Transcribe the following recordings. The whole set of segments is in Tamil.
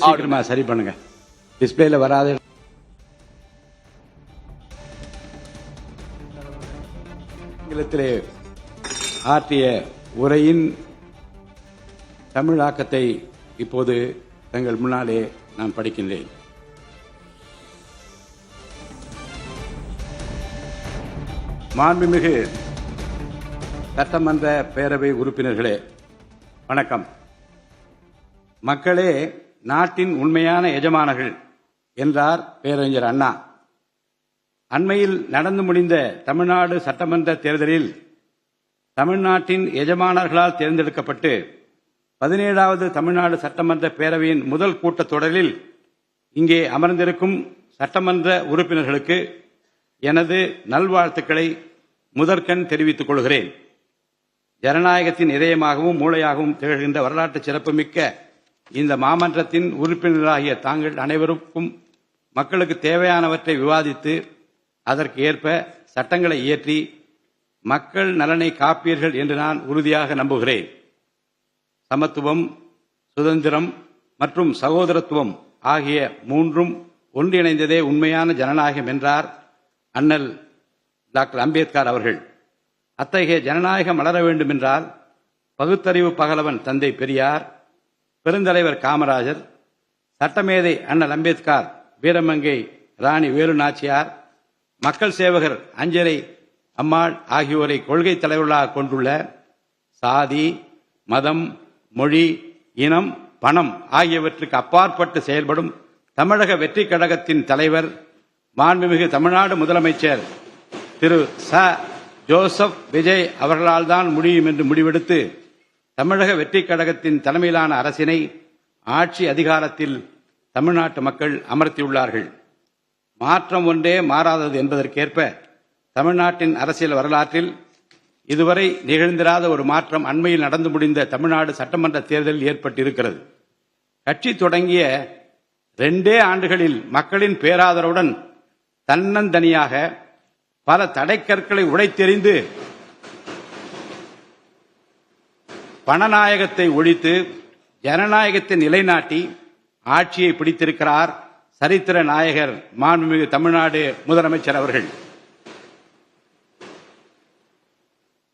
சீக்கிரமா சரி பண்ணுங்க. டிஸ்பிளேல வராது. ஆங்கிலத்திலே ஆற்றிய உரையின் தமிழாக்கத்தை இப்போது தங்கள் முன்னாலே நான் படிக்கின்றேன். மாண்புமிகு சட்டமன்ற பேரவை உறுப்பினர்களே, வணக்கம். மக்களே நாட்டின் உண்மையான எஜமானர்கள் என்றார் பேரறிஞர் அண்ணா. அண்மையில் நடந்து முடிந்த தமிழ்நாடு சட்டமன்ற தேர்தலில் தமிழ்நாட்டின் எஜமானர்களால் தேர்ந்தெடுக்கப்பட்டு 17வது தமிழ்நாடு சட்டமன்ற பேரவையின் முதல் கூட்டத்தொடரில் இங்கே அமர்ந்திருக்கும் சட்டமன்ற உறுப்பினர்களுக்கு எனது நல்வாழ்த்துக்களை முதற்கண் தெரிவித்துக் கொள்கிறேன். ஜனநாயகத்தின் இதயமாகவும் மூளையாகவும் திகழ்கின்ற வரலாற்று சிறப்புமிக்க இந்த மாமன்றத்தின் உறுப்பினர்களாகிய தாங்கள் அனைவருக்கும் மக்களுக்கு தேவையானவற்றை விவாதித்து அதற்கு ஏற்ப சட்டங்களை இயற்றி மக்கள் நலனை காப்பீர்கள் என்று நான் உறுதியாக நம்புகிறேன். சமத்துவம், சுதந்திரம் மற்றும் சகோதரத்துவம் ஆகிய மூன்றும் ஒன்றிணைந்ததே உண்மையான ஜனநாயகம் என்றார் அண்ணல் டாக்டர் அம்பேத்கர் அவர்கள். அத்தகைய ஜனநாயகம் மலர வேண்டும் என்றால் பகுத்தறிவு பகலவன் தந்தை பெரியார், பெருந்தலைவர் காமராஜர், சட்டமேதை அண்ணல் அம்பேத்கர், வீரமங்கை ராணி வேலு நாச்சியார், மக்கள் சேவகர் அஞ்சலை அம்மாள் ஆகியோரை கொள்கை தலைவர்களாக கொண்டுள்ள சாதி, மதம், மொழி, இனம், பணம் ஆகியவற்றுக்கு அப்பாற்பட்டு செயல்படும் தமிழக வெற்றி கழகத்தின் தலைவர் மாண்புமிகு தமிழ்நாடு முதலமைச்சர் திரு ச. ஜோசப் விஜய் அவர்களால் தான் முடியும் என்று முடிவெடுத்து தமிழக வெற்றி கழகத்தின் தலைமையிலான அரசினை ஆட்சி அதிகாரத்தில் தமிழ்நாட்டு மக்கள் அமர்த்தியுள்ளார்கள். மாற்றம் ஒன்றே மாறாதது என்பதற்கேற்ப தமிழ்நாட்டின் அரசியல் வரலாற்றில் இதுவரை நிகழ்ந்திராத ஒரு மாற்றம் அண்மையில் நடந்து முடிந்த தமிழ்நாடு சட்டமன்ற தேர்தலில் ஏற்பட்டிருக்கிறது. கட்சி தொடங்கிய 2 ஆண்டுகளில் மக்களின் பேராதரவுடன் தன்னந்தனியாக பல தடைக்கற்களை உடைத்தெறிந்து பணநாயகத்தை ஒழித்து ஜனநாயகத்தை நிலைநாட்டி ஆட்சியை பிடித்திருக்கிறார் சரித்திர நாயகர் மாண்புமிகு தமிழ்நாடு முதலமைச்சர் அவர்கள்.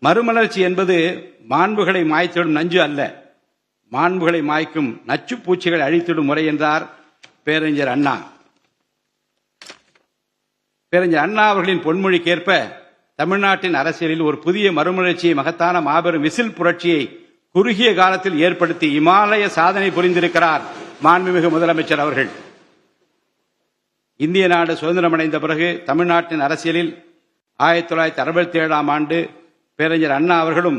மறுமலர்ச்சி என்பது மாண்புகளை மாய்த்திடும் நஞ்சு அல்ல, மாண்புகளை மாய்க்கும் நச்சு பூச்சிகளை அழித்திடும் முறை என்றார் பேரறிஞர் அண்ணா. பேரறிஞர் அண்ணா அவர்களின் பொன்மொழிக்கேற்ப தமிழ்நாட்டின் அரசியலில் ஒரு புதிய மறுமலர்ச்சியை, மகத்தான மாபெரும் விசில் புரட்சியை குறுகிய காலத்தில் ஏற்படுத்தி இமாலய சாதனை புரிந்திருக்கிறார் மாண்புமிகு முதலமைச்சர் அவர்கள். இந்திய நாடு சுதந்திரமடைந்த பிறகு தமிழ்நாட்டின் அரசியலில் 1967ஆம் ஆண்டு பேரறிஞர் அண்ணா அவர்களும்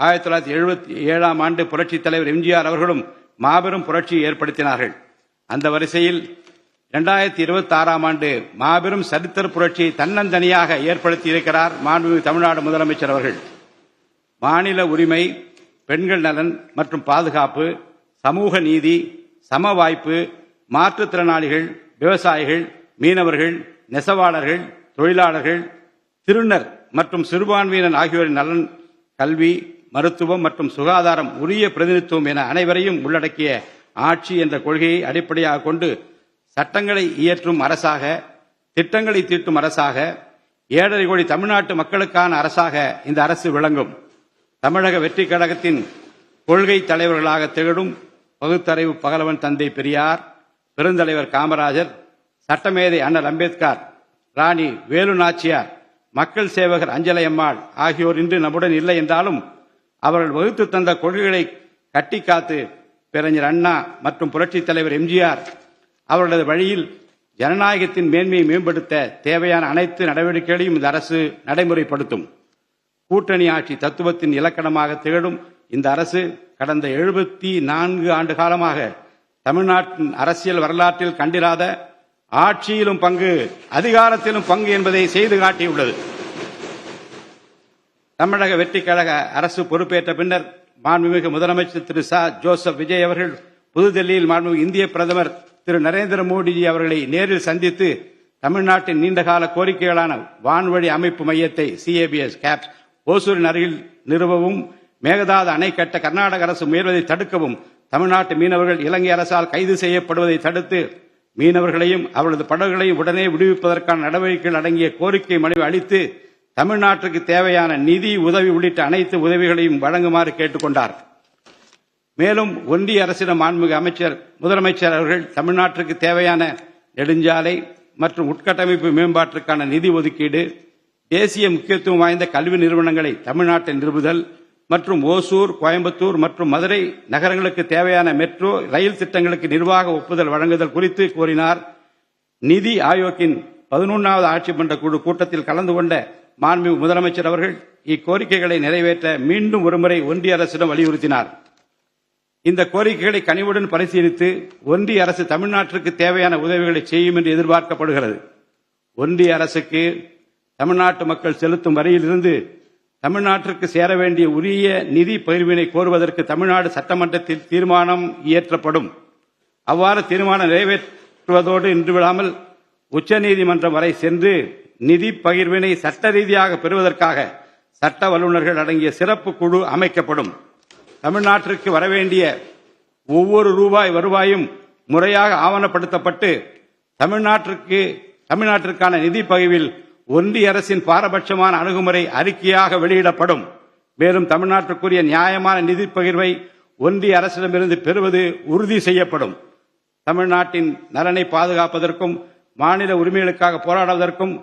1977ஆம் ஆண்டு புரட்சித் தலைவர் எம்ஜிஆர் அவர்களும் மாபெரும் புரட்சியை ஏற்படுத்தினார்கள். அந்த வரிசையில் 2026ஆம் ஆண்டு மாபெரும் சரித்திர புரட்சியை தன்னந்தனியாக ஏற்படுத்தி இருக்கிறார் மாண்புமிகு தமிழ்நாடு முதலமைச்சர் அவர்கள். மாநில உரிமை, பெண்கள் நலன் மற்றும் பாதுகாப்பு, சமூக நீதி, சம வாய்ப்பு, மாற்றுத்திறனாளிகள், விவசாயிகள், மீனவர்கள், நெசவாளர்கள், தொழிலாளர்கள், திருநர் மற்றும் சிறுபான்மையினர் ஆகியோரின் நலன், கல்வி, மருத்துவம் மற்றும் சுகாதாரம், உரிய பிரதிநிதித்துவம் என அனைவரையும் உள்ளடக்கிய ஆட்சி என்ற கொள்கையை அடிப்படையாக கொண்டு சட்டங்களை இயற்றும் அரசாக, திட்டங்களை தீட்டும் அரசாக, 7.5 கோடி தமிழ்நாட்டு மக்களுக்கான அரசாக இந்த அரசு விளங்கும். தமிழக வெற்றி கழகத்தின் கொள்கை தலைவர்களாக திகழும் பகுத்தறிவு பகலவன் தந்தை பெரியார், பெருந்தலைவர் காமராஜர், சட்டமேதை அண்ணல் அம்பேத்கர், ராணி வேலு நாச்சியார், மக்கள் சேவகர் அஞ்சலை அம்மாள் ஆகியோர் இன்று நம்முடன் இல்லை என்றாலும் அவர்கள் வகுத்து தந்த கொள்கைகளை கட்டி காத்து பேரறிஞர் அண்ணா மற்றும் புரட்சித் தலைவர் எம்ஜிஆர் அவர்களது வழியில் ஜனநாயகத்தின் மேன்மையை மேம்படுத்த தேவையான அனைத்து நடவடிக்கைகளையும் இந்த அரசு நடைமுறைப்படுத்தும். கூட்டணி ஆட்சி தத்துவத்தின் இலக்கணமாக திகழும் இந்த அரசு கடந்த 74 ஆண்டு காலமாக தமிழ்நாட்டின் அரசியல் வரலாற்றில் கண்டிராத ஆட்சியிலும் பங்கு, அதிகாரத்திலும் பங்கு என்பதை செய்து காட்டியுள்ளது. தமிழக வெற்றி கழக அரசு பொறுப்பேற்ற பின்னர் மாண்புமிகு முதலமைச்சர் திரு ச. ஜோசப் விஜய் அவர்கள் புதுதில்லியில் மாண்புமிகு இந்திய பிரதமர் திரு நரேந்திர மோடிஜி அவர்களை நேரில் சந்தித்து தமிழ்நாட்டின் நீண்டகால கோரிக்கைகளான வான்வழி அமைப்பு மையத்தை CABS கேப்ஸ் ஓசூரின் அருகில் நிறுவவும், மேகதாது அணை கட்ட கர்நாடக அரசு முயல்வதை தடுக்கவும் தமிழ்நாட்டு மீனவர்கள் இலங்கை அரசால் கைது செய்யப்படுவதை தடுத்து மீனவர்களையும் அவர்களது படகுகளையும் உடனே விடுவிப்பதற்கான நடவடிக்கைகள் அடங்கிய கோரிக்கை மனுவை அளித்து தமிழ்நாட்டிற்கு தேவையான நிதி உதவி உள்ளிட்ட அனைத்து உதவிகளையும் வழங்குமாறு கேட்டுக்கொண்டார். மேலும் ஒன்றிய அரசிடம் மாண்புமிகு முதலமைச்சர் அவர்கள் தமிழ்நாட்டிற்கு தேவையான நெடுஞ்சாலை மற்றும் உட்கட்டமைப்பு மேம்பாட்டிற்கான நிதி ஒதுக்கீடு, தேசிய முக்கியத்துவம் வாய்ந்த கல்வி நிறுவனங்களை தமிழ்நாட்டில் நிறுவுதல் மற்றும் ஓசூர், கோயம்புத்தூர் மற்றும் மதுரை நகரங்களுக்கு தேவையான மெட்ரோ ரயில் திட்டங்களுக்கு நிர்வாக ஒப்புதல் வழங்குதல் குறித்து கோரினார். நிதி ஆயோக்கின் 11வது ஆட்சி மன்ற குழு கூட்டத்தில் கலந்து கொண்ட மாண்புமிகு முதலமைச்சர் அவர்கள் இக்கோரிக்கைகளை நிறைவேற்ற மீண்டும் ஒருமுறை ஒன்றிய அரசிடம் வலியுறுத்தினார். இந்த கோரிக்கைகளை கனிவுடன் பரிசீலித்து ஒன்றிய அரசு தமிழ்நாட்டிற்கு தேவையான உதவிகளை செய்யும் என்று எதிர்பார்க்கப்படுகிறது. ஒன்றிய அரசுக்கு தமிழ்நாட்டு மக்கள் செலுத்தும் வரியிலிருந்து தமிழ்நாட்டிற்கு சேர வேண்டிய உரிய நிதி பகிர்வினை கோருவதற்கு தமிழ்நாடு சட்டமன்றத்தில் தீர்மானம் இயற்றப்படும். அவ்வாறு தீர்மானம் நிறைவேற்றுவதோடு நின்றுவிடாமல் உச்சநீதிமன்றம் வரை சென்று நிதி பகிர்வினை சட்ட ரீதியாக பெறுவதற்காக சட்ட வல்லுநர்கள் அடங்கிய சிறப்பு குழு அமைக்கப்படும். தமிழ்நாட்டிற்கு வரவேண்டிய ஒவ்வொரு ரூபாய் வருவாயும் முறையாக ஆவணப்படுத்தப்பட்டு தமிழ்நாட்டிற்கான நிதி பகிர்வில் ஒன்றிய அரசின் பாரபட்சமான அணுகுமுறை அறிக்கையாக வெளியிடப்படும். மேலும் தமிழ்நாட்டிற்குரிய நியாயமான நிதி பகிர்வை ஒன்றிய அரசிடமிருந்து பெறுவது உறுதி செய்யப்படும். தமிழ்நாட்டின் நலனை பாதுகாப்பதற்கும் மாநில உரிமைகளுக்காக போராடுவதற்கும்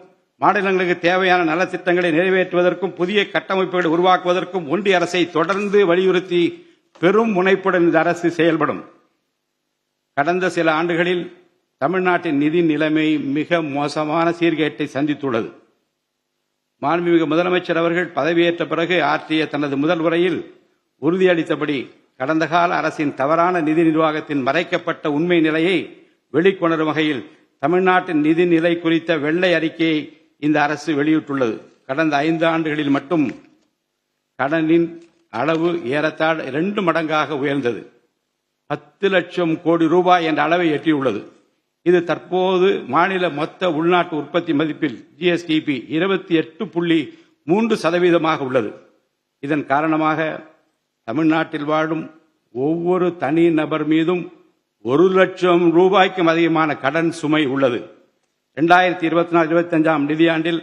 மாநிலங்களுக்கு தேவையான நலத்திட்டங்களை நிறைவேற்றுவதற்கும் புதிய கட்டமைப்புகளை உருவாக்குவதற்கும் ஒன்றிய அரசை தொடர்ந்து வலியுறுத்தி பெரும் முனைப்புடன் இந்த அரசு செயல்படும். கடந்த சில ஆண்டுகளில் தமிழ்நாட்டின் நிதி நிலைமை மிக மோசமான சீர்கேட்டை சந்தித்துள்ளது. மாண்புமிகு முதலமைச்சர் அவர்கள் பதவியேற்ற பிறகு ஆற்றிய தனது முதல் உரையில் உறுதியளித்தபடி கடந்த கால அரசின் தவறான நிதி நிர்வாகத்தின் மறைக்கப்பட்ட உண்மை நிலையை வெளிக்கொணரும் வகையில் தமிழ்நாட்டின் நிதி நிலை குறித்த வெள்ளை அறிக்கையை இந்த அரசு வெளியிட்டுள்ளது. கடந்த 5 ஆண்டுகளில் மட்டும் கடனின் அளவு ஏறத்தாழ 2 மடங்காக உயர்ந்தது. 10 லட்சம் கோடி ரூபாய் என்ற அளவை எட்டியுள்ளது. இது தற்போது மாநில மொத்த உள்நாட்டு உற்பத்தி மதிப்பில் ஜிஎஸ்டிபி 28.3% உள்ளது. இதன் காரணமாக தமிழ்நாட்டில் வாழும் ஒவ்வொரு தனி நபர் மீதும் 1 லட்சம் ரூபாய்க்கும் அதிகமான கடன் சுமை உள்ளது. 2024-25 நிதியாண்டில்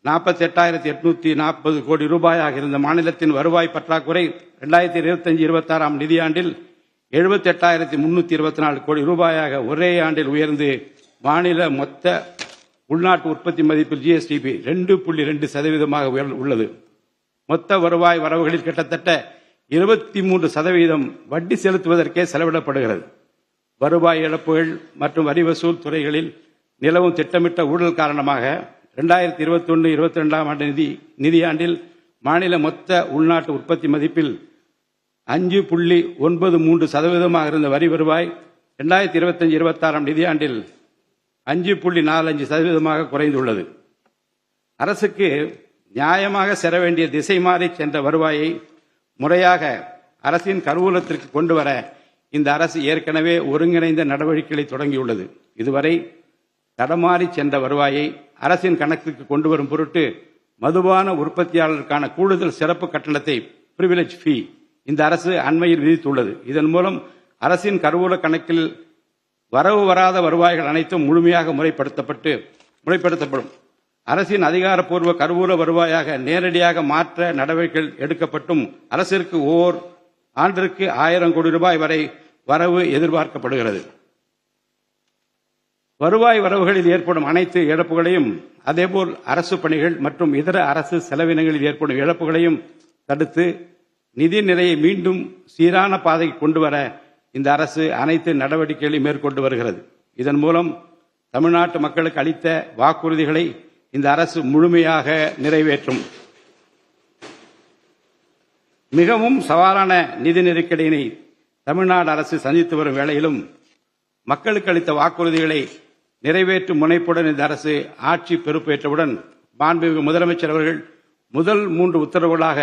48,840 கோடி ரூபாயாக இருந்த மாநிலத்தின் வருவாய் பற்றாக்குறை 2025-26 நிதியாண்டில் 78,324 கோடி ரூபாயாக ஒரே ஆண்டில் உயர்ந்து மாநில மொத்த உள்நாட்டு உற்பத்தி மதிப்பில் ஜிஎஸ்டிபி 2.2% உள்ளது. மொத்த வருவாய் வரவுகளில் கிட்டத்தட்ட 23% வட்டி செலுத்துவதற்கே செலவிடப்படுகிறது. வருவாய் இழப்புகள் மற்றும் வரி வசூல் துறைகளில் நிலவும் திட்டமிட்ட ஊழல் காரணமாக 2021-22 நிதியாண்டில் மாநில மொத்த உள்நாட்டு உற்பத்தி மதிப்பில் 5.93% இருந்த வரி வருவாய் 2025-26 நிதியாண்டில் 5.45% குறைந்துள்ளது. அரசுக்கு நியாயமாக செல்ல வேண்டிய திசை மாறி சென்ற வருவாயை முறையாக அரசின் கருவூலத்திற்கு கொண்டு வர இந்த அரசு ஏற்கனவே ஒருங்கிணைந்த நடவடிக்கைகளை தொடங்கியுள்ளது. இதுவரை தடமாறி சென்ற வருவாயை அரசின் கணக்குக்கு கொண்டு வரும் பொருட்டு மதுபான உற்பத்தியாளருக்கான கூடுதல் சிறப்பு கட்டணத்தை பிரிவிலேஜ் ஃபீ இந்த அரசு அண்மையில் விதித்துள்ளது. இதன் மூலம் அரசின் கருவூல கணக்கில் வரவு வராத வருவாய்கள் அனைத்தும் முழுமையாக முறைப்படுத்தப்படும். அரசின் அதிகாரப்பூர்வ கருவூல வருவாயாக நேரடியாக மாற்ற நடவடிக்கைகள் எடுக்கப்பட்டும் அரசிற்கு ஓர் ஆண்டிற்கு 1000 கோடி ரூபாய் வரை வரவு எதிர்பார்க்கப்படுகிறது. வருவாய் வரவுகளில் ஏற்படும் அனைத்து இழப்புகளையும் அதேபோல் அரசு பணிகள் மற்றும் இதர அரசு செலவினங்களில் ஏற்படும் இழப்புகளையும் தடுத்து நிதி நிலையை மீண்டும் சீரான பாதைக்கு கொண்டு வர இந்த அரசு அனைத்து நடவடிக்கைகளையும் மேற்கொண்டு வருகிறது. இதன் மூலம் தமிழ்நாட்டு மக்களுக்கு அளித்த வாக்குறுதிகளை இந்த அரசு முழுமையாக நிறைவேற்றும். மிகவும் சவாலான நிதி நெருக்கடியினை தமிழ்நாடு அரசு சந்தித்து வரும் வேளையிலும் மக்களுக்கு அளித்த வாக்குறுதிகளை நிறைவேற்றும் முனைப்புடன் இந்த அரசு ஆட்சி பொறுப்பேற்றவுடன் மாண்புமிகு முதலமைச்சர் அவர்கள் முதல் 3 உத்தரவுகளாக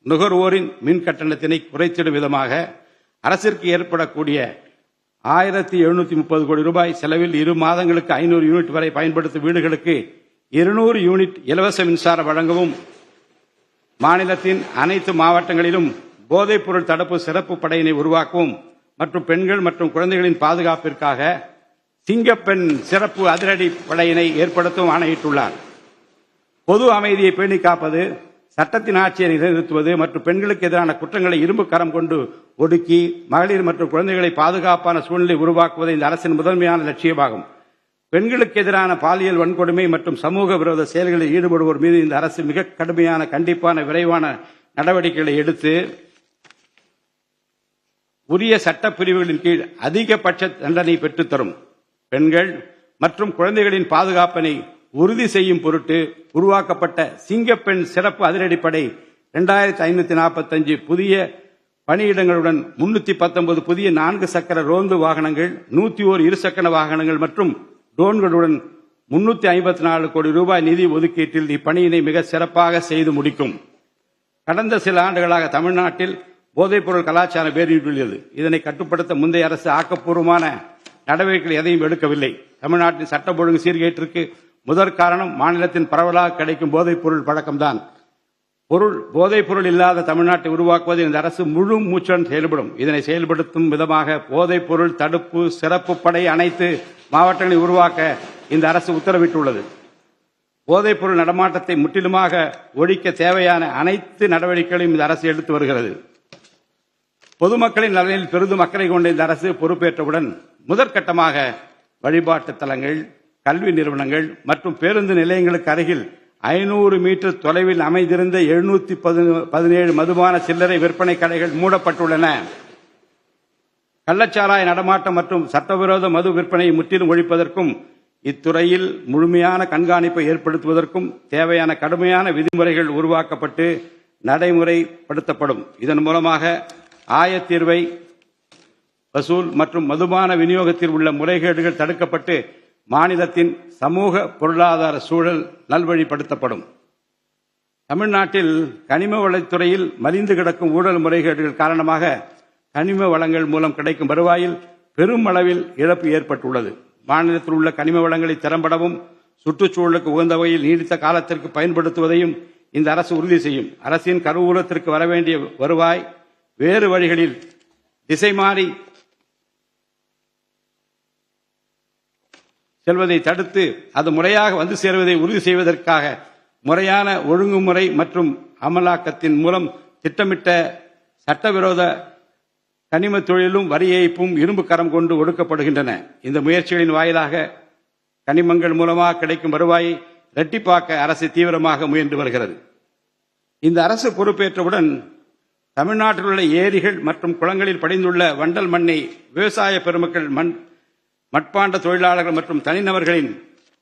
நுகர்வோரின் மின் கட்டணத்தினை குறைத்திடும் விதமாக அரசிற்கு ஏற்படக்கூடிய 1730 கோடி ரூபாய் செலவில் 2 மாதங்களுக்கு 500 யூனிட் வரை பயன்படுத்தும் வீடுகளுக்கு 200 யூனிட் இலவச மின்சாரம் வழங்கவும், மாநிலத்தின் அனைத்து மாவட்டங்களிலும் போதைப்பொருள் தடுப்பு சிறப்பு படையினை உருவாக்கவும் மற்றும் பெண்கள் மற்றும் குழந்தைகளின் பாதுகாப்பிற்காக சிங்கப்பெண் சிறப்பு அதிரடி படையினை ஏற்படுத்தவும் ஆணையிட்டுள்ளார். பொது அமைதியை பேணி காப்பது, சட்டத்தின் ஆட்சியை நிலைநிறுத்துவது மற்றும் பெண்களுக்கு எதிரான குற்றங்களை இரும்பு கரம் கொண்டு ஒடுக்கி மகளிர் மற்றும் குழந்தைகளை பாதுகாப்பான சூழ்நிலை உருவாக்குவது இந்த அரசின் முதன்மையான லட்சியமாகும். பெண்களுக்கு எதிரான பாலியல் வன்கொடுமை மற்றும் சமூக விரோத செயல்களில் ஈடுபடுவோர் மீது இந்த அரசு மிக கடுமையான கண்டிப்பான விரைவான நடவடிக்கைகளை எடுத்து உரிய சட்ட பிரிவுகளின் கீழ் அதிகபட்ச தண்டனை பெற்றுத்தரும். பெண்கள் மற்றும் குழந்தைகளின் பாதுகாப்பினை உறுதி செய்யும் பொருட்டு உருவாக்கப்பட்ட சிங்கப்பெண் சிறப்பு அதிரடிப்படை 2545 புதிய பணியிடங்களுடன் 319 புதிய 4 சக்கர ரோந்து வாகனங்கள், 101 இருசக்கர வாகனங்கள் மற்றும் ட்ரோன்களுடன் 354 கோடி ரூபாய் நிதி ஒதுக்கீட்டில் இப்பணியினை மிக சிறப்பாக செய்து முடிக்கும். கடந்த சில ஆண்டுகளாக தமிழ்நாட்டில் போதைப்பொருள் கலாச்சாரம் வேரூன்றியுள்ளது. இதனை கட்டுப்படுத்த முந்தைய அரசு ஆக்கப்பூர்வமான நடவடிக்கைகள் எதையும் எடுக்கவில்லை. தமிழ்நாட்டின் சட்டம் ஒழுங்கு சீர்கேட்டிற்கு முதற் காரணம் மாநிலத்தின் பரவலாக கிடைக்கும் போதைப்பொருள் பழக்கம்தான். போதைப்பொருள் இல்லாத தமிழ்நாட்டை உருவாக்குவது இந்த அரசு முழு மூச்சுடன் செயல்படும். இதனை செயல்படுத்தும் விதமாக போதைப்பொருள் தடுப்பு சிறப்பு படை அனைத்து மாவட்டங்களை உருவாக்க இந்த அரசு உத்தரவிட்டுள்ளது. போதைப்பொருள் நடமாட்டத்தை முற்றிலுமாக ஒழிக்க தேவையான அனைத்து நடவடிக்கைகளையும் இந்த அரசு எடுத்து வருகிறது. பொதுமக்களின் நலனில் பெரிதும் அக்கறை கொண்ட இந்த அரசு பொறுப்பேற்றவுடன் முதற்கட்டமாக வழிபாட்டு தலங்கள், கல்வி நிறுவனங்கள் மற்றும் பேருந்து நிலையங்களுக்கு அருகில் 500 மீட்டர் தொலைவில் அமைந்திருந்த 717 மதுபான சில்லறை விற்பனை கடைகள் மூடப்பட்டுள்ளன. கள்ளச்சாராய நடமாட்டம் மற்றும் சட்டவிரோத மது விற்பனையை முற்றிலும் ஒழிப்பதற்கும் இத்துறையில் முழுமையான கண்காணிப்பை ஏற்படுத்துவதற்கும் தேவையான கடுமையான விதிமுறைகள் உருவாக்கப்பட்டு நடைமுறைப்படுத்தப்படும். இதன் மூலமாக ஆயத்தீர்வை வசூல் மற்றும் மதுபான விநியோகத்தில் உள்ள முறைகேடுகள் தடுக்கப்பட்டு மாநிலத்தின் சமூக பொருளாதார சூழல் நல்வழிப்படுத்தப்படும். தமிழ்நாட்டில் கனிம வளத்துறையில் மலிந்து கிடக்கும் ஊழல் முறைகேடுகள் காரணமாக கனிம வளங்கள் மூலம் கிடைக்கும் வருவாயில் பெரும் அளவில் இழப்பு ஏற்பட்டுள்ளது. மாநிலத்தில் உள்ள கனிம வளங்களை திறம்படவும் சுற்றுச்சூழலுக்கு உகந்த வகையில் நீடித்த காலத்திற்கு பயன்படுத்துவதையும் இந்த அரசு உறுதி செய்யும். அரசின் கருவூலத்திற்கு வரவேண்டிய வருவாய் வேறு வழிகளில் திசை மாறி செல்வதை தடுத்து அது முறையாக வந்து சேருவதை உறுதி செய்வதற்காக முறையான ஒழுங்குமுறை மற்றும் அமலாக்கத்தின் மூலம் திட்டமிட்ட சட்டவிரோத கனிம தொழிலும் வரி ஏய்ப்பும் இரும்பு கரம் கொண்டு ஒடுக்கப்படுகின்றன. இந்த முயற்சிகளின் வாயிலாக கனிமங்கள் மூலமாக கிடைக்கும் வருவாயை இரட்டிப்பாக்க அரசு தீவிரமாக முயன்று வருகிறது. இந்த அரசு பொறுப்பேற்றவுடன் தமிழ்நாட்டில் உள்ள ஏரிகள் மற்றும் குளங்களில் படிந்துள்ள வண்டல் மண்ணை விவசாய பெருமக்கள், மட்பாண்ட தொழிலாளர்கள் மற்றும் தனிநபர்களின்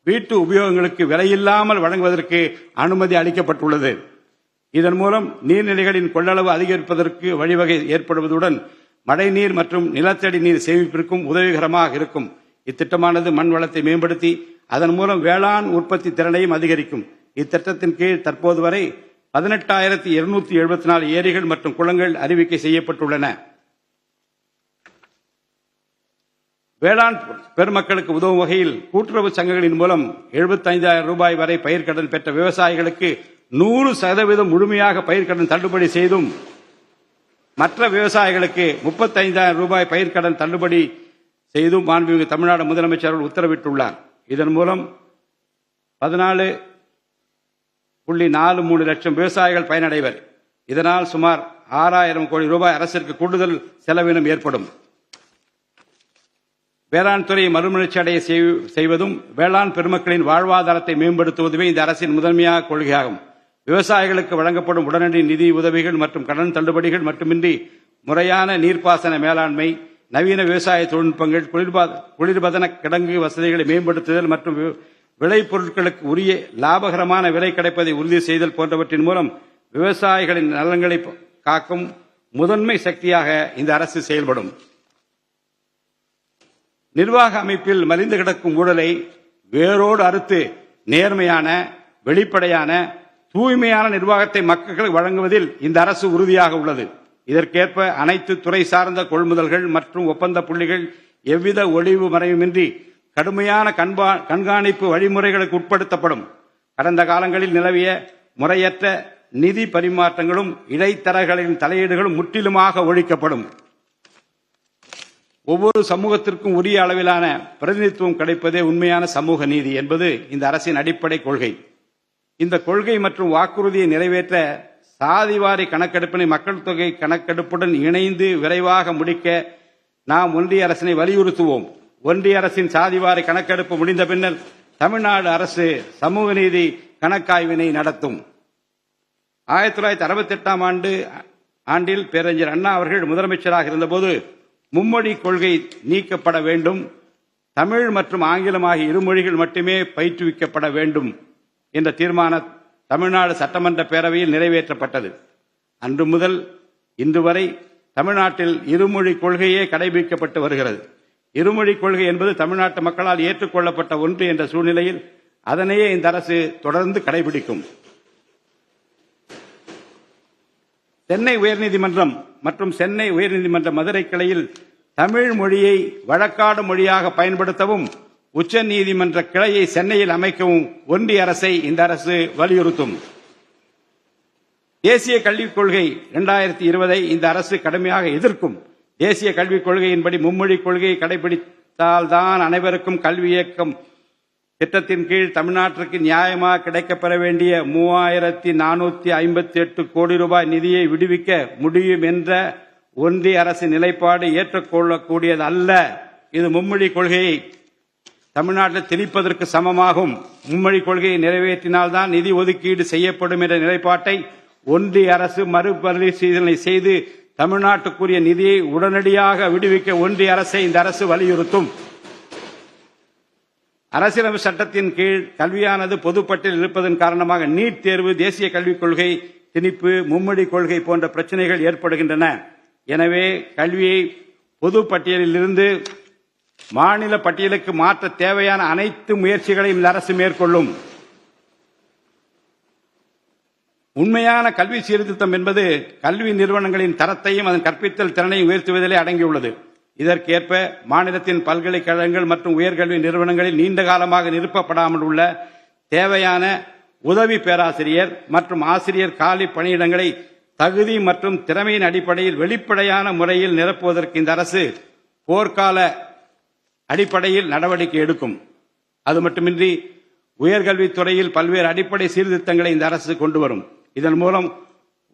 வீட்டு உபயோகங்களுக்கு விலையில்லாமல் வழங்குவதற்கு அனுமதி அளிக்கப்பட்டுள்ளது. இதன் மூலம் நீர்நிலைகளின் கொள்ளளவு அதிகரிப்பதற்கு வழிவகை ஏற்படுவதுடன் மழைநீர் மற்றும் நிலத்தடி நீர் சேமிப்பிற்கும் உதவிகரமாக இருக்கும். இத்திட்டமானது மண் வளத்தை மேம்படுத்தி அதன் மூலம் வேளாண் உற்பத்தி திறனையும் அதிகரிக்கும். இத்திட்டத்தின் கீழ் தற்போது வரை 18,274 ஏரிகள் மற்றும் குளங்கள் அறிவிக்கை செய்யப்பட்டுள்ளன. வேளாண் பெருமக்களுக்கு உதவும் வகையில் கூட்டுறவு சங்கங்களின் மூலம் 75,000 ரூபாய் வரை பயிர்க்கடன் பெற்ற விவசாயிகளுக்கு 100% முழுமையாக பயிர்க்கடன் தள்ளுபடி செய்தும் மற்ற விவசாயிகளுக்கு 35,000 ரூபாய் பயிர்க்கடன் தள்ளுபடி செய்தும் மாண்புமிகு தமிழ்நாடு முதலமைச்சர் அவர்கள் உத்தரவிட்டுள்ளார். இதன் மூலம் 14.43 லட்சம் விவசாயிகள் பயனடைவர். இதனால் சுமார் 6,000 கோடி ரூபாய் அரசிற்கு கூடுதல் செலவினம் ஏற்படும். வேளாண் துறையை மறுமலர்ச்சி அடைய செய்வதும் வேளாண் பெருமக்களின் வாழ்வாதாரத்தை மேம்படுத்துவதுமே இந்த அரசின் முதன்மையான கொள்கையாகும். விவசாயிகளுக்கு வழங்கப்படும் உடனடி நிதி உதவிகள் மற்றும் கடன் தள்ளுபடிகள் மட்டுமின்றி முறையான நீர்ப்பாசன மேலாண்மை, நவீன விவசாய தொழில்நுட்பங்கள், குளிர்பதன கிடங்கு வசதிகளை மேம்படுத்துதல் மற்றும் விளைபொருட்களுக்கு உரிய லாபகரமான விலை கிடைப்பதை உறுதி செய்தல் போன்றவற்றின் மூலம் விவசாயிகளின் நலன்களை காக்கும் முதன்மை சக்தியாக இந்த அரசு செயல்படும். நிர்வாக அமைப்பில் மலிந்து கிடக்கும் ஊழலை வேரோடு அறுத்து நேர்மையான, வெளிப்படையான, தூய்மையான நிர்வாகத்தை மக்களுக்கு வழங்குவதில் இந்த அரசு உறுதியாக உள்ளது. இதற்கேற்ப அனைத்து துறை சார்ந்த கொள்முதல்கள் மற்றும் ஒப்பந்த புள்ளிகள் எவ்வித ஒளிவு மறைவுமின்றி கடுமையான கண்காணிப்பு வழிமுறைகளுக்கு உட்படுத்தப்படும். கடந்த காலங்களில் நிலவிய முறையற்ற நிதி பரிமாற்றங்களும் இடைத்தரகர்களின் தலையீடுகளும் முற்றிலுமாக ஒழிக்கப்படும். ஒவ்வொரு சமூகத்திற்கும் உரிய அளவிலான பிரதிநிதித்துவம் கிடைப்பதே உண்மையான சமூக நீதி என்பது இந்த அரசின் அடிப்படை கொள்கை. இந்த கொள்கை மற்றும் வாக்குறுதியை நிறைவேற்ற சாதிவாரி கணக்கெடுப்பினை மக்கள் தொகை கணக்கெடுப்புடன் இணைந்து விரைவாக முடிக்க நாம் ஒன்றிய அரசினை வலியுறுத்துவோம். ஒன்றிய அரசின் சாதிவாரி கணக்கெடுப்பு முடிந்த பின்னர் தமிழ்நாடு அரசு சமூக நீதி கணக்காய்வினை நடத்தும். 1968 ஆண்டில் பேரறிஞர் அண்ணா அவர்கள் முதலமைச்சராக இருந்தபோது மும்மொழி கொள்கை நீக்கப்பட வேண்டும், தமிழ் மற்றும் ஆங்கிலம் ஆகிய இருமொழிகள் மட்டுமே பயிற்றுவிக்கப்பட வேண்டும் என்ற தீர்மானம் தமிழ்நாடு சட்டமன்ற பேரவையில் நிறைவேற்றப்பட்டது. அன்று முதல் இன்று வரை தமிழ்நாட்டில் இருமொழி கொள்கையே கடைபிடிக்கப்பட்டு வருகிறது. இருமொழி கொள்கை என்பது தமிழ்நாட்டு மக்களால் ஏற்றுக்கொள்ளப்பட்ட ஒன்று என்ற சூழ்நிலையில் அதனையே இந்த அரசு தொடர்ந்து கடைபிடிக்கும். சென்னை உயர்நீதிமன்றம் மற்றும் சென்னை உயர்நீதிமன்ற மதுரை கிளையில் தமிழ் மொழியை வழக்காடு மொழியாக பயன்படுத்தவும் உச்ச நீதிமன்ற கிளையை சென்னையில் அமைக்கவும் ஒன்றிய அரசை இந்த அரசு வலியுறுத்தும். தேசிய கல்விக் கொள்கை 2020 இந்த அரசு கடுமையாக எதிர்க்கும். தேசிய கல்விக் கொள்கையின்படி மும்மொழி கொள்கையை கடைபிடித்தால்தான் அனைவருக்கும் கல்வி இயக்கம் திட்டத்தின் கீழ் தமிழ்நாட்டிற்கு நியாயமாக கிடைக்கப்பெற வேண்டிய 3458 கோடி ரூபாய் நிதியை விடுவிக்க முடியும் என்ற ஒன்றிய அரசின் நிலைப்பாடு ஏற்றுக்கொள்ளக்கூடியது அல்ல. இது மும்மொழி கொள்கையை தமிழ்நாட்டில் திணிப்பதற்கு சமமாகும். மும்மொழி கொள்கையை நிறைவேற்றினால்தான் நிதி ஒதுக்கீடு செய்யப்படும் என்ற நிலைப்பாட்டை ஒன்றிய அரசு மறுபரிசீலனை செய்து தமிழ்நாட்டுக்குரிய நிதியை உடனடியாக விடுவிக்க ஒன்றிய அரசை இந்த அரசு வலியுறுத்தும். அரசியலமைப்பு சட்டத்தின் கீழ் கல்வியானது பொதுப்பட்டியலில் இருப்பதன் காரணமாக நீட் தேர்வு, தேசிய கல்விக் கொள்கை திணிப்பு, மும்மொழி கொள்கை போன்ற பிரச்சனைகள் ஏற்படுகின்றன. எனவே கல்வியை பொது பட்டியலில் இருந்து மாநில பட்டியலுக்கு மாற்ற தேவையான அனைத்து முயற்சிகளையும் இந்த அரசு மேற்கொள்ளும். உண்மையான கல்வி சீர்திருத்தம் என்பது கல்வி நிறுவனங்களின் தரத்தையும் அதன் கற்பித்தல் திறனையும் உயர்த்துவதிலே அடங்கியுள்ளது. இதற்கேற்ப மாநிலத்தின் பல்கலைக்கழகங்கள் மற்றும் உயர்கல்வி நிறுவனங்களில் நீண்ட காலமாக நிரப்பப்படாமல் உள்ள தேவையான உதவி பேராசிரியர் மற்றும் ஆசிரியர் காலி பணியிடங்களை தகுதி மற்றும் திறமையின் அடிப்படையில் வெளிப்படையான முறையில் நிரப்புவதற்கு இந்த அரசு போர்க்கால அடிப்படையில் நடவடிக்கை எடுக்கும். அது மட்டுமின்றி உயர்கல்வித்துறையில் பல்வேறு அடிப்படை சீர்திருத்தங்களை இந்த அரசு கொண்டு வரும். இதன் மூலம்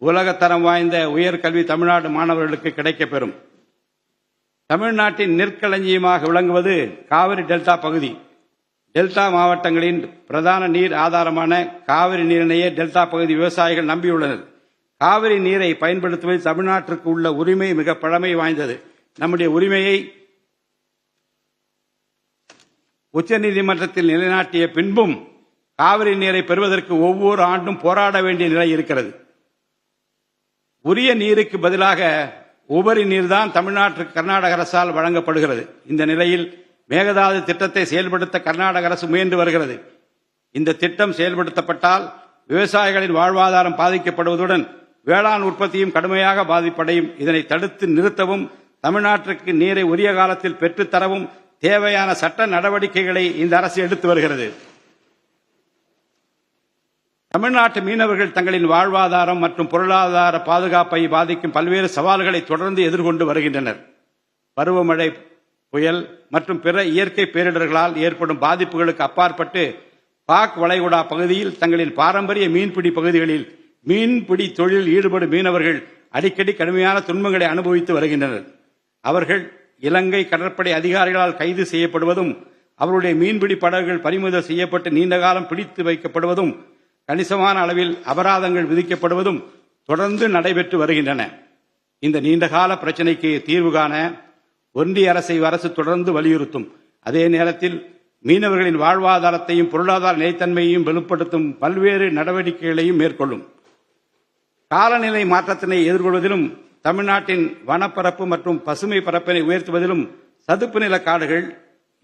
உலகத்தரம் வாய்ந்த உயர்கல்வி தமிழ்நாடு மாணவர்களுக்கு கிடைக்கப்பெறும். தமிழ்நாட்டின் நெற்களஞ்சியமாக விளங்குவது காவிரி டெல்டா பகுதி. டெல்டா மாவட்டங்களின் பிரதான நீர் ஆதாரமான காவிரி நீரினையே டெல்டா பகுதி விவசாயிகள் நம்பியுள்ளனர். காவிரி நீரை பயன்படுத்துவதில் தமிழ்நாட்டிற்கு உள்ள உரிமை மிக பழமை வாய்ந்தது. நம்முடைய உரிமையை உச்சநீதிமன்றத்தில் நிலைநாட்டிய பின்பும் காவிரி நீரை பெறுவதற்கு ஒவ்வொரு ஆண்டும் போராட வேண்டிய நிலை இருக்கிறது. உரிய நீருக்கு பதிலாக உபரி நீர்தான் தமிழ்நாட்டிற்கு கர்நாடக அரசால் வழங்கப்படுகிறது. இந்த நிலையில் மேகதாது திட்டத்தை செயல்படுத்த கர்நாடக அரசு முயன்று வருகிறது. இந்த திட்டம் செயல்படுத்தப்பட்டால் விவசாயிகளின் வாழ்வாதாரம் பாதிக்கப்படுவதுடன் வேளாண் உற்பத்தியும் கடுமையாக பாதிப்படையும். இதனை தடுத்து நிறுத்தவும் தமிழ்நாட்டிற்கு நீரை உரிய காலத்தில் பெற்றுத்தரவும் தேவையான சட்ட நடவடிக்கைகளை இந்த அரசு எடுத்து வருகிறது. தமிழ்நாட்டு மீனவர்கள் தங்களின் வாழ்வாதாரம் மற்றும் பொருளாதார பாதுகாப்பை பாதிக்கும் பல்வேறு சவால்களை தொடர்ந்து எதிர்கொண்டு வருகின்றனர். பருவமழை, புயல் மற்றும் பிற இயற்கை பேரிடர்களால் ஏற்படும் பாதிப்புகளுக்கு அப்பாற்பட்டு பாக் வளைகுடா பகுதியில் தங்களின் பாரம்பரிய மீன்பிடி பகுதிகளில் மீன்பிடி தொழிலில் ஈடுபடும் மீனவர்கள் அடிக்கடி கடுமையான துன்பங்களை அனுபவித்து வருகின்றனர். அவர்கள் இலங்கை கடற்படை அதிகாரிகளால் கைது செய்யப்படுவதும் அவருடைய மீன்பிடி படகுகள் பறிமுதல் செய்யப்பட்டு நீண்ட காலம் பிடித்து வைக்கப்படுவதும் கணிசமான அளவில் அபராதங்கள் விதிக்கப்படுவதும் தொடர்ந்து நடைபெற்று வருகின்றன. இந்த நீண்டகால பிரச்சினைக்கு தீர்வு காண ஒன்றிய அரசை அரசு தொடர்ந்து வலியுறுத்தும். அதே நேரத்தில் மீனவர்களின் வாழ்வாதாரத்தையும் பொருளாதார நிலைத்தன்மையையும் வலுப்படுத்தும் பல்வேறு நடவடிக்கைகளையும் மேற்கொள்ளும். காலநிலை மாற்றத்தினை எதிர்கொள்வதிலும் தமிழ்நாட்டின் வனப்பரப்பு மற்றும் பசுமை பரப்பினை உயர்த்துவதிலும் சதுப்பு நில காடுகள்,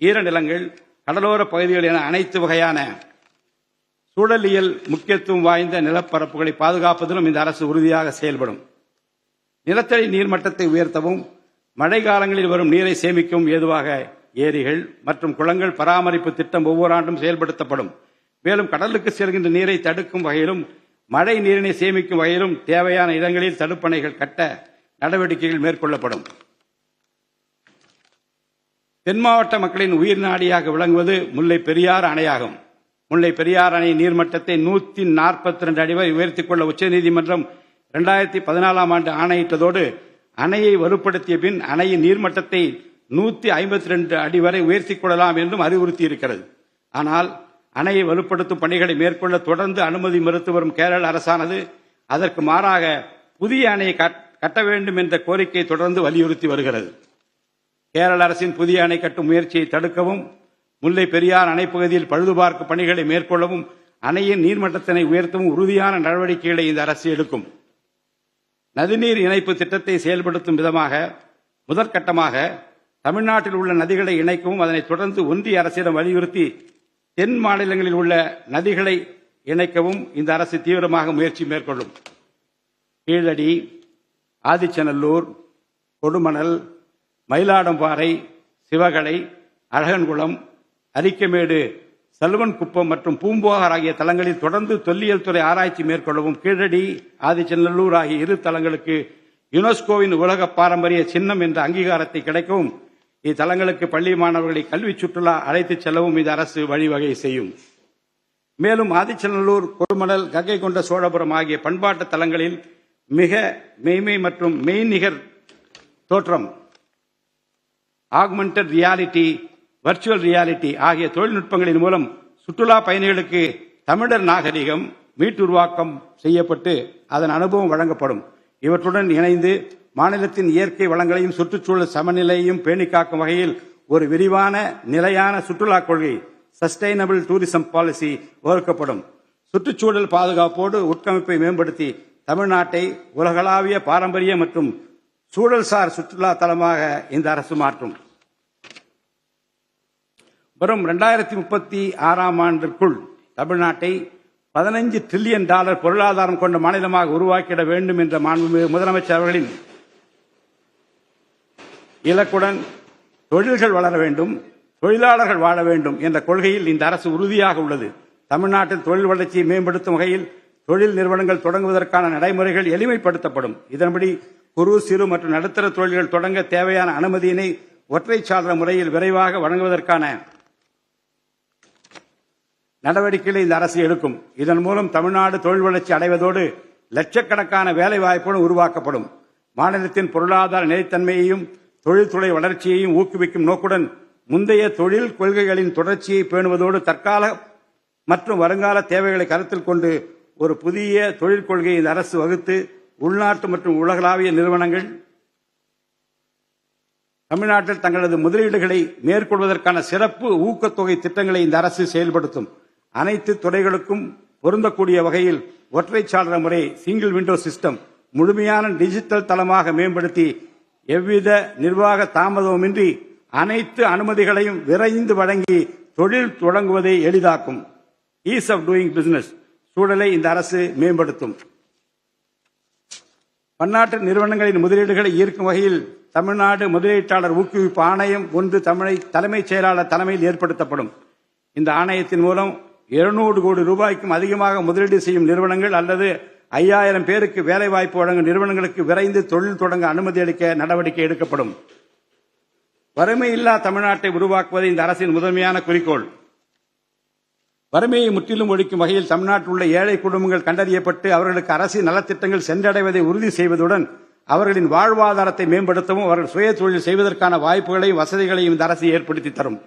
ஈரநிலங்கள், கடலோர பகுதிகள் என அனைத்து வகையான சூழலியல் முக்கியத்துவம் வாய்ந்த நிலப்பரப்புகளை பாதுகாப்பதிலும் இந்த அரசு உறுதியாக செயல்படும். நிலத்தடி நீர்மட்டத்தை உயர்த்தவும் மழை காலங்களில் வரும் நீரை சேமிக்கவும் ஏதுவாக ஏரிகள் மற்றும் குளங்கள் பராமரிப்பு திட்டம் ஒவ்வொரு ஆண்டும் செயல்படுத்தப்படும். மேலும் கடலுக்கு செல்கின்ற நீரை தடுக்கும் வகையிலும் மழை நீரினை சேமிக்கும் வகையிலும் தேவையான இடங்களில் தடுப்பணைகள் கட்ட நடவடிக்கைகள் மேற்கொள்ளப்படும். தென் மாவட்ட மக்களின் உயிர் நாடியாக விளங்குவது முல்லை பெரியாறு அணையாகும். முல்லை பெரியாறு அணை நீர்மட்டத்தை 142 அடி வரை உயர்த்திக் கொள்ள உச்சநீதிமன்றம் 2014ஆம் ஆண்டு ஆணையிட்டதோடு அணையை வலுப்படுத்திய பின் அணையின் நீர்மட்டத்தை 152 அடி வரை உயர்த்திக் கொள்ளலாம் என்றும் அறிவுறுத்தியிருக்கிறது. ஆனால் அணையை வலுப்படுத்தும் பணிகளை மேற்கொள்ள தொடர்ந்து அனுமதி மறுத்து வரும் கேரள அரசானது அதற்கு மாறாக புதிய அணையை கட்ட வேண்டும் என்ற கோரிக்கையை தொடர்ந்து வலியுறுத்தி வருகிறது. கேரள அரசின் புதிய அணை கட்டும் முயற்சியை தடுக்கவும், முல்லை பெரியார் அணைப்பகுதியில் பழுதுபார்க்கும் பணிகளை மேற்கொள்ளவும், அணையின் நீர்மட்டத்தினை உயர்த்தவும் உறுதியான நடவடிக்கைகளை இந்த அரசு எடுக்கும். நதிநீர் இணைப்பு திட்டத்தை செயல்படுத்தும் விதமாக முதற்கட்டமாக தமிழ்நாட்டில் உள்ள நதிகளை இணைக்கவும், அதனைத் தொடர்ந்து ஒன்றிய அரசிடம் வலியுறுத்தி தென் மாநிலங்களில் உள்ள நதிகளை இணைக்கவும் இந்த அரசு தீவிரமாக முயற்சி மேற்கொள்ளும். கீழடி, ஆதிச்சநல்லூர், கொடுமணல், மயிலாடம்பாறை, சிவகலை, அழகன்குளம், அரிக்கமேடு, சல்வன்குப்பம் மற்றும் பூம்புகார் ஆகிய தலங்களில் தொடர்ந்து தொல்லியல் துறை ஆராய்ச்சி மேற்கொள்ளவும், கீழடி, ஆதிச்சநல்லூர் ஆகிய இரு தலங்களுக்கு யுனெஸ்கோவின் உலக பாரம்பரிய சின்னம் என்ற அங்கீகாரத்தை கிடைக்கவும், இத்தலங்களுக்கு பள்ளி மாணவர்களை கல்வி சுற்றுலா அழைத்துச் செல்லவும் இந்த அரசு வழிவகை செய்யும். மேலும் ஆதிச்சநல்லூர், கொடுமணல், கங்கை கொண்ட சோழபுரம் ஆகிய பண்பாட்டு தலங்களில் மிக மெய்மை மற்றும் மெய்நிகர் தோற்றம், ஆக்மெண்டட் ரியாலிட்டி, வர்ச்சுவல் ரியாலிட்டி ஆகிய தொழில்நுட்பங்களின் மூலம் சுற்றுலா பயணிகளுக்கு தமிழர் நாகரிகம் மீட்டுருவாக்கம் செய்யப்பட்டு அதன் அனுபவம் வழங்கப்படும். இவற்றுடன் இணைந்து மாநிலத்தின் இயற்கை வளங்களையும் சுற்றுச்சூழல் சமநிலையையும் பேணிக்காக்கும் வகையில் ஒரு விரிவான நிலையான சுற்றுலா கொள்கை சஸ்டைனபிள் டூரிசம் பாலிசி வகுக்கப்படும். சுற்றுச்சூழல் பாதுகாப்போடு உட்கமைப்பை மேம்படுத்தி தமிழ்நாட்டை உலகளாவிய பாரம்பரிய மற்றும் சூழல்சார் சுற்றுலா தலமாக இந்த அரசு மாற்றும். வரும் 2036ஆம் ஆண்டிற்குள் தமிழ்நாட்டை $15 டிரில்லியன் பொருளாதாரம் கொண்ட மாநிலமாக உருவாக்கிட வேண்டும் என்ற மாண்புமிகு முதலமைச்சர் அவர்களின் இலக்குடன் தொழில்கள் வளர வேண்டும், தொழிலாளர்கள் வாழ வேண்டும் என்ற கொள்கையில் இந்த அரசு உறுதியாக உள்ளது. தமிழ்நாட்டில் தொழில் வளர்ச்சியை மேம்படுத்தும் வகையில் தொழில் நிறுவனங்கள் தொடங்குவதற்கான நடைமுறைகள் எளிமைப்படுத்தப்படும். இதன்படி குறு, சிறு மற்றும் நடுத்தர தொழில்கள் தொடங்க தேவையான அனுமதியினை ஒற்றைச்சாளர முறையில் விரைவாக வழங்குவதற்கான நடவடிக்கைகளை இந்த அரசு எடுக்கும். இதன் மூலம் தமிழ்நாடு தொழில் வளர்ச்சி அடைவதோடு லட்சக்கணக்கான வேலை வாய்ப்புகளும் உருவாக்கப்படும். மாநிலத்தின் பொருளாதார நிலைத்தன்மையையும் தொழில்துறை வளர்ச்சியையும் ஊக்குவிக்கும் நோக்குடன் முந்தைய தொழில் கொள்கைகளின் தொடர்ச்சியை பேணுவதோடு தற்கால மற்றும் வருங்கால தேவைகளை கருத்தில் கொண்டு ஒரு புதிய தொழில் கொள்கையை இந்த அரசு வகுத்து உள்நாட்டு மற்றும் உலகளாவிய நிறுவனங்கள் தமிழ்நாட்டில் தங்களது முதலீடுகளை மேற்கொள்வதற்கான சிறப்பு ஊக்கத்தொகை திட்டங்களை இந்த அரசு செயல்படுத்தும். அனைத்து துறைகளுக்கும் பொருந்தக்கூடிய வகையில் ஒற்றைச்சாளர முறை சிங்கிள் விண்டோ சிஸ்டம் முழுமையான டிஜிட்டல் தளமாக மேம்படுத்தி எவ்வித நிர்வாக தாமதமின்றி அனைத்து அனுமதிகளையும் விரைந்து வழங்கி தொழில் தொடங்குவதை எளிதாக்கும். ஈஸ் ஆஃப் டூயிங் பிசினஸ் சூழலை இந்த அரசு மேம்படுத்தும். பன்னாட்டு நிறுவனங்களின் முதலீடுகளை ஈர்க்கும் வகையில் தமிழ்நாடு முதலீட்டாளர் ஊக்குவிப்பு ஆணையம் ஒன்று தலைமைச் செயலாளர் தலைமையில் ஏற்படுத்தப்படும். இந்த ஆணையத்தின் மூலம் 200 கோடி ரூபாய்க்கும் அதிகமாக முதலீடு செய்யும் நிறுவனங்கள் அல்லது 5000 பேருக்கு வேலைவாய்ப்பு வழங்கும் நிறுவனங்களுக்கு விரைந்து தொழில் தொடங்க அனுமதி அளிக்க நடவடிக்கை எடுக்கப்படும். வறுமையில்லா தமிழ்நாட்டை உருவாக்குவது இந்த அரசின் முதன்மையான குறிக்கோள். வறுமையை முற்றிலும் ஒழிக்கும் வகையில் தமிழ்நாட்டில் உள்ள ஏழை குடும்பங்கள் கண்டறியப்பட்டு அவர்களுக்கு அரசின் நலத்திட்டங்கள் சென்றடைவதை உறுதி செய்வதுடன் அவர்களின் வாழ்வாதாரத்தை மேம்படுத்தவும் அவர்கள் சுய தொழில் செய்வதற்கான வாய்ப்புகளையும் வசதிகளையும் இந்த அரசு ஏற்படுத்தி தரும்.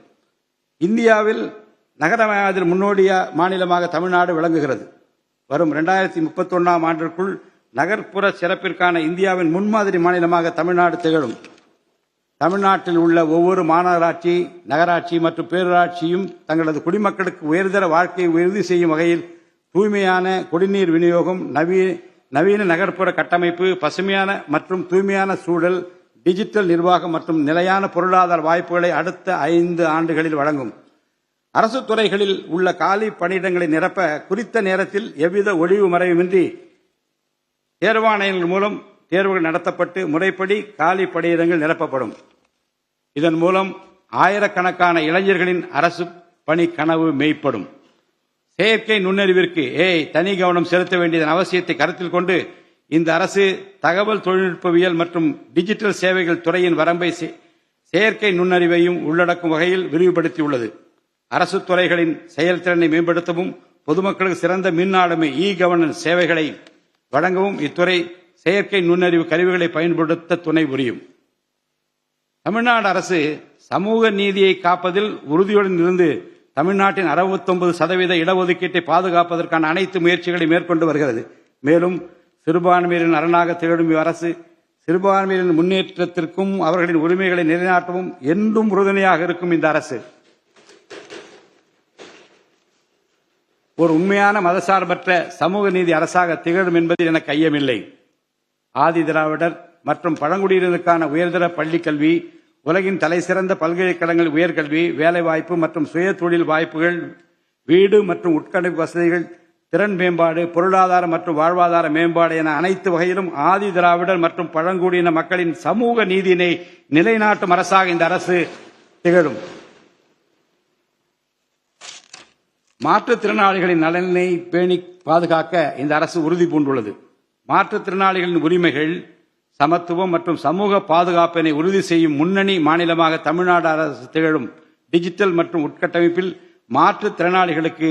இந்தியாவில் நகரமயமாதல் முன்னோடிய மாநிலமாக தமிழ்நாடு விளங்குகிறது. வரும் 2031ஆம் ஆண்டிற்குள் நகர்ப்புற சிறப்பிற்கான இந்தியாவின் முன்மாதிரி மாநிலமாக தமிழ்நாடு திகழும். தமிழ்நாட்டில் உள்ள ஒவ்வொரு மாநகராட்சி, நகராட்சி மற்றும் பேரூராட்சியும் தங்களது குடிமக்களுக்கு உயர்தர வாழ்க்கையை உறுதி செய்யும் வகையில் தூய்மையான குடிநீர் விநியோகம், நவீன நகர்ப்புற கட்டமைப்பு, பசுமையான மற்றும் தூய்மையான சூழல், டிஜிட்டல் நிர்வாகம் மற்றும் நிலையான பொருளாதார வாய்ப்புகளை அடுத்த 5 ஆண்டுகளில் வழங்கும். அரசு துறைகளில் உள்ள காலி பணியிடங்களை நிரப்ப குறித்த நேரத்தில் எவ்வித ஒளிவு மறைவுமின்றி தேர்வாணையங்கள் மூலம் தேர்வுகள் நடத்தப்பட்டு முறைப்படி காலி பணியிடங்கள் நிரப்பப்படும். இதன் மூலம் ஆயிரக்கணக்கான இளைஞர்களின் அரசு பணி கனவு மெய்ப்படும். செயற்கை நுண்ணறிவிற்கு தனி கவனம் செலுத்த வேண்டியதன் அவசியத்தை கருத்தில் கொண்டு இந்த அரசு தகவல் தொழில்நுட்பவியல் மற்றும் டிஜிட்டல் சேவைகள் துறையின் வரம்பை செயற்கை நுண்ணறிவையும் உள்ளடக்கும் வகையில் விரிவுபடுத்தியுள்ளது. அரசு துறைகளின் செயல்திறனை மேம்படுத்தவும் பொதுமக்களுக்கு சிறந்த மின் ஆளுமை கவர்னன்ஸ் சேவைகளை வழங்கவும் இத்துறை செயற்கை நுண்ணறிவு கருவிகளை பயன்படுத்த துணை புரியும். தமிழ்நாடு அரசு சமூக நீதியை காப்பதில் உறுதியுடன் இருந்து தமிழ்நாட்டின் 69% இடஒதுக்கீட்டை பாதுகாப்பதற்கான அனைத்து முயற்சிகளை மேற்கொண்டு வருகிறது. மேலும் சிறுபான்மையினரின் அரணாக திகழும் அரசு சிறுபான்மையினரின் முன்னேற்றத்திற்கும் அவர்களின் உரிமைகளை நிலைநாட்டவும் என்றும் உறுதுணையாக இருக்கும். இந்த அரசு ஒரு உண்மையான மதசார்பற்ற சமூக நீதி அரசாக திகழும் என்பதில் எனக்கு ஐயமில்லை. ஆதி திராவிடர் மற்றும் பழங்குடியினருக்கான உயர்தர பள்ளிக் கல்வி, உலகின் தலைசிறந்த பல்கலைக்கழகங்கள் உயர்கல்வி, வேலைவாய்ப்பு மற்றும் சுய தொழில் வாய்ப்புகள், வீடு மற்றும் உட்கட்டமைப்பு வசதிகள், திறன் மேம்பாடு, பொருளாதார மற்றும் வாழ்வாதார மேம்பாடு என அனைத்து வகையிலும் ஆதி திராவிடர் மற்றும் பழங்குடியின மக்களின் சமூக நீதியினை நிலைநாட்டும் அரசாக இந்த அரசு திகழும். மாற்றுத்திறனாளிகளின் நலனை பேணி பாதுகாக்க இந்த அரசு உறுதி பூண்டுள்ளது. மாற்றுத்திறனாளிகளின் உரிமைகள், சமத்துவம் மற்றும் சமூக பாதுகாப்பினை உறுதி செய்யும் முன்னணி மாநிலமாக தமிழ்நாடு அரசு திகழும். டிஜிட்டல் மற்றும் உட்கட்டமைப்பில் மாற்றுத்திறனாளிகளுக்கு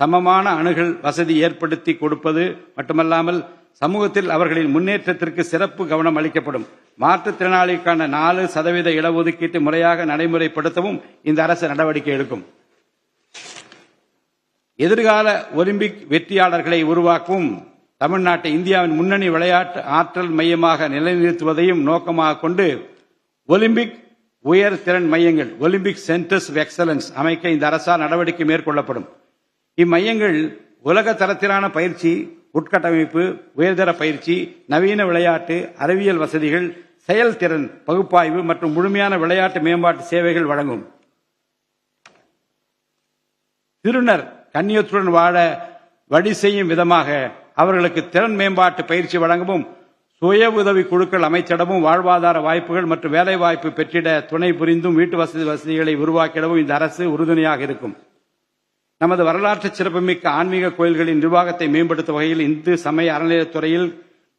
சமமான அணுகல் வசதி ஏற்படுத்தி கொடுப்பது மட்டுமல்லாமல் சமூகத்தில் அவர்களின் முன்னேற்றத்திற்கு சிறப்பு கவனம் அளிக்கப்படும். மாற்றுத்திறனாளிகளுக்கான 4% இடஒதுக்கீட்டு முறையாக நடைமுறைப்படுத்தவும் இந்த அரசு நடவடிக்கை எடுக்கும். எதிர்கால ஒலிம்பிக் வெற்றியாளர்களை உருவாக்கவும் தமிழ்நாட்டை இந்தியாவின் முன்னணி விளையாட்டு ஆற்றல் மையமாக நிலைநிறுத்துவதையும் நோக்கமாக கொண்டு ஒலிம்பிக் உயர் திறன் மையங்கள் ஒலிம்பிக் சென்டர்ஸ் ஆஃப் எக்ஸலன்ஸ் அமைக்க இந்த அரசால் நடவடிக்கை மேற்கொள்ளப்படும். இம்மையங்கள் உலக தரத்திலான பயிற்சி, உட்கட்டமைப்பு, உயர்தர பயிற்சி, நவீன விளையாட்டு, அறிவியல் வசதிகள், செயல்திறன் பகுப்பாய்வு மற்றும் முழுமையான விளையாட்டு மேம்பாட்டு சேவைகள் வழங்கும். திருநர் கண்ணியத்துடன் வாழ வழி செய்யும் விதமாக அவர்களுக்கு திறன் மேம்பாட்டு பயிற்சி வழங்கவும், சுய உதவி குழுக்கள் அமைச்சிடவும், வாழ்வாதார வாய்ப்புகள் மற்றும் வேலை வாய்ப்பு பெற்றிட துணை புரிந்தும் வீட்டு வசதிகளை உருவாக்கிடவும் இந்த அரசு உறுதுணையாக இருக்கும். நமது வரலாற்று சிறப்புமிக்க ஆன்மீக கோயில்களின் நிர்வாகத்தை மேம்படுத்தும் வகையில் இந்து சமய அறநிலையத்துறையில்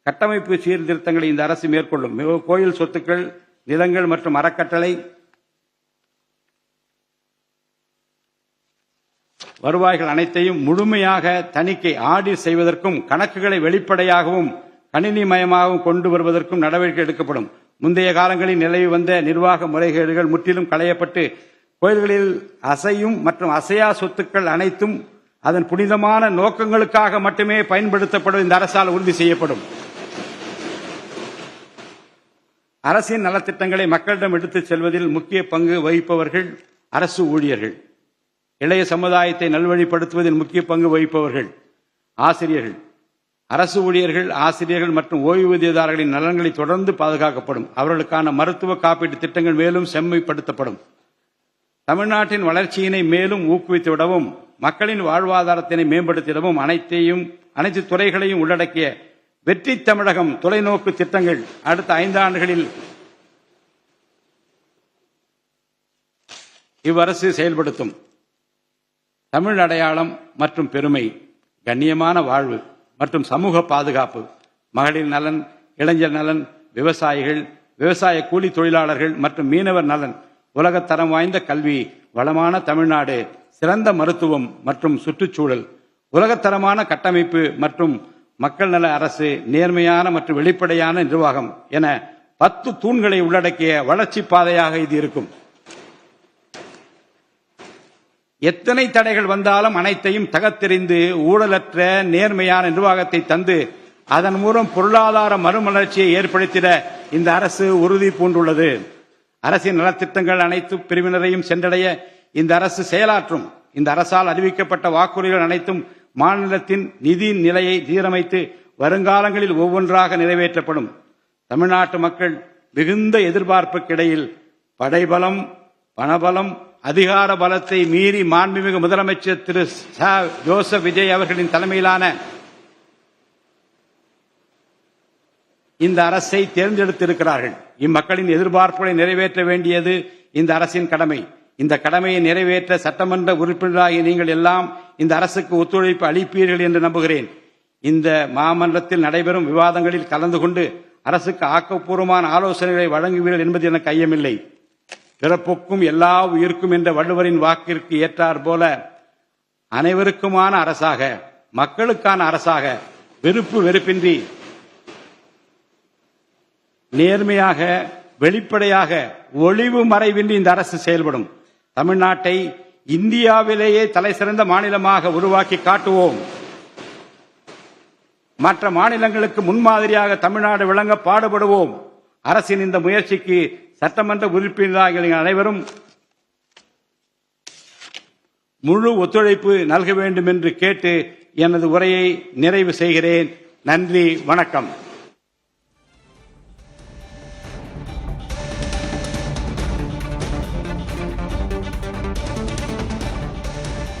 கட்டமைப்பு சீர்திருத்தங்களை இந்த அரசு மேற்கொள்ளும். கோயில் சொத்துக்கள், நிலங்கள் மற்றும் அறக்கட்டளை வருவாய்கள் அனைத்தையும் முழுமையாக தணிக்கை ஆடிட் செய்வதற்கும் கணக்குகளை வெளிப்படையாகவும் கணினிமயமாகவும் கொண்டு வருவதற்கும் நடவடிக்கை எடுக்கப்படும். முந்தைய காலங்களில் நிலவி வந்த நிர்வாக முறைகேடுகள் முற்றிலும் களையப்பட்டு கோயில்களில் அசையும் மற்றும் அசையா சொத்துக்கள் அனைத்தும் அதன் புனிதமான நோக்கங்களுக்காக மட்டுமே பயன்படுத்தப்படும் இந்த அரசால் உறுதி செய்யப்படும். அரசின் நலத்திட்டங்களை மக்களிடம் எடுத்துச் செல்வதில் முக்கிய பங்கு வகிப்பவர்கள் அரசு ஊழியர்கள். இளைய சமுதாயத்தை நல்வழிப்படுத்துவதில் முக்கிய பங்கு வகிப்பவர்கள் ஆசிரியர்கள். அரசு ஊழியர்கள், ஆசிரியர்கள் மற்றும் ஓய்வூதியதாரர்களின் நலன்களை தொடர்ந்து பாதுகாக்கப்படும். அவர்களுக்கான மருத்துவ காப்பீட்டு திட்டங்கள் மேலும் செம்மைப்படுத்தப்படும். தமிழ்நாட்டின் வளர்ச்சியினை மேலும் ஊக்குவித்துவிடவும் மக்களின் வாழ்வாதாரத்தினை மேம்படுத்திடவும் அனைத்து துறைகளையும் உள்ளடக்கிய வெற்றி தமிழகம் தொலைநோக்கு திட்டங்கள் அடுத்த 5 ஆண்டுகளில் இவ்வரசு செயல்படுத்தும். தமிழ் அடையாளம் மற்றும் பெருமை, கண்ணியமான வாழ்வு மற்றும் சமூக பாதுகாப்பு, மகளிர் நலன், இளைஞர் நலன், விவசாயிகள், விவசாய கூலி தொழிலாளர்கள் மற்றும் மீனவர் நலன், உலகத்தரம் வாய்ந்த கல்வி, வளமான தமிழ்நாடு, சிறந்த மருத்துவம் மற்றும் சுற்றுச்சூழல், உலகத்தரமான கட்டமைப்பு மற்றும் மக்கள் நல அரசு, நேர்மையான மற்றும் வெளிப்படையான நிர்வாகம் என 10 தூண்களை உள்ளடக்கிய வளர்ச்சி பாதையாக இது இருக்கும். எத்தனை தடைகள் வந்தாலும் அனைத்தையும் தகர்த்தெறிந்து ஊழலற்ற நேர்மையான நிர்வாகத்தை தந்து அதன் மூலம் பொருளாதார மறுமலர்ச்சியை ஏற்படுத்திட இந்த அரசு உறுதி பூண்டுள்ளது. அரசின் நலத்திட்டங்கள் அனைத்து பிரிவினரையும் சென்றடைய இந்த அரசு செயலாற்றும். இந்த அரசால் அறிவிக்கப்பட்ட வாக்குறுதிகள் அனைத்தும் மாநிலத்தின் நிதி நிலையை சீரமைத்து வருங்காலங்களில் ஒவ்வொன்றாக நிறைவேற்றப்படும். தமிழ்நாட்டு மக்கள் மிகுந்த எதிர்பார்ப்புக்கிடையில் படைபலம், பணபலம், அதிகார பலத்தை மீறி மாண்புமிகு முதலமைச்சர் திரு ஜோசப் விஜய் அவர்களின் தலைமையிலான இந்த அரசை தேர்ந்தெடுத்திருக்கிறார்கள். இம்மக்களின் எதிர்பார்ப்புகளை நிறைவேற்ற வேண்டியது இந்த அரசின் கடமை. இந்த கடமையை நிறைவேற்ற சட்டமன்ற உறுப்பினராகிய நீங்கள் எல்லாம் இந்த அரசுக்கு ஒத்துழைப்பு அளிப்பீர்கள் என்று நம்புகிறேன். இந்த மாமன்றத்தில் நடைபெறும் விவாதங்களில் கலந்து கொண்டு அரசுக்கு ஆக்கப்பூர்வமான ஆலோசனைகளை வழங்குவீர்கள் என்பது எனக்கு ஐயமில்லை. பிறப்புக்கும் எல்லா உயிர்க்கும் என்ற வள்ளுவரின் வாக்கிற்கு ஏற்றார் போல அனைவருக்குமான அரசாக, மக்களுக்கான அரசாக, வெறுப்பு வெறுப்பின்றி நேர்மையாக, வெளிப்படையாக, ஒளிவு மறைவின்றி இந்த அரசு செயல்படும். தமிழ்நாட்டை இந்தியாவிலேயே தலைசிறந்த மாநிலமாக உருவாக்கி காட்டுவோம். மற்ற மாநிலங்களுக்கு முன்மாதிரியாக தமிழ்நாடு விளங்க பாடுபடுவோம். அரசின் இந்த முயற்சிக்கு சட்டமன்ற உறுப்பினர்கள் அனைவரும் முழு ஒத்துழைப்பு நல்க வேண்டும் என்று கேட்டு எனது உரையை நிறைவு செய்கிறேன். நன்றி, வணக்கம்.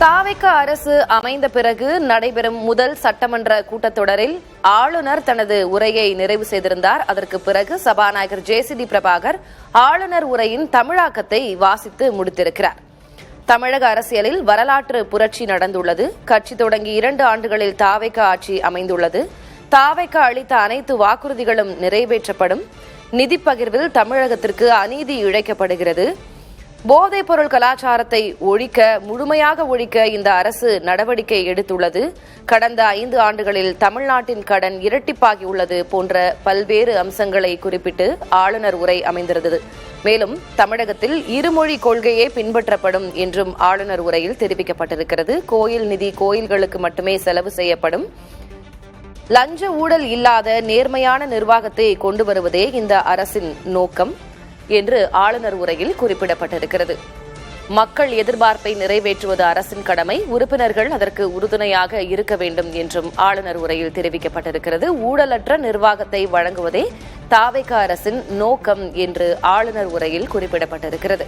தாவேகா அரசு அமைந்த பிறகு நடைபெறும் முதல் சட்டமன்ற கூட்டத்தொடரில் ஆளுநர் தனது உரையை நிறைவு செய்திருந்தார். அதற்கு பிறகு சபாநாயகர் ஜே.சி.டி. பிரபாகர் ஆளுநர் உரையின் தமிழாக்கத்தை வாசித்து முடித்திருக்கிறார். தமிழக அரசியலில் வரலாற்று புரட்சி நடந்துள்ளது. கட்சி தொடங்கி 2 ஆண்டுகளில் தாவேகா ஆட்சி அமைந்துள்ளது. தாவேகா அளித்த அனைத்து வாக்குறுதிகளும் நிறைவேற்றப்படும். நிதி பகிர்வில் தமிழகத்திற்கு அநீதி இழைக்கப்படுகிறது. போதைப் பொருள் கலாச்சாரத்தை முழுமையாக ஒழிக்க இந்த அரசு நடவடிக்கை எடுத்துள்ளது. கடந்த 5 ஆண்டுகளில் தமிழ்நாட்டின் கடன் இரட்டிப்பாகியுள்ளது போன்ற பல்வேறு அம்சங்களை குறிப்பிட்டு ஆளுநர் உரை அமைந்திருந்தது. மேலும் தமிழகத்தில் இருமொழி கொள்கையே பின்பற்றப்படும் என்றும் ஆளுநர் உரையில் தெரிவிக்கப்பட்டிருக்கிறது. கோயில் நிதி கோயில்களுக்கு மட்டுமே செலவு செய்யப்படும். லஞ்ச ஊழல் இல்லாத நேர்மையான நிர்வாகத்தை கொண்டு வருவதே இந்த அரசின் நோக்கம் என்று ஆளுநர் உரையில் குறிப்பிடப்பட்டிருக்கிறது. மக்கள் எதிர்பார்ப்பை நிறைவேற்றுவது அரசின் கடமை. உறுப்பினர்கள் அதற்கு உறுதுணையாக இருக்க வேண்டும் என்றும் ஆளுநர் உரையில் தெரிவிக்கப்பட்டிருக்கிறது. ஊழலற்ற நிர்வாகத்தை வழங்குவதே தாவேகா அரசின் நோக்கம் என்று ஆளுநர் உரையில் குறிப்பிடப்பட்டிருக்கிறது.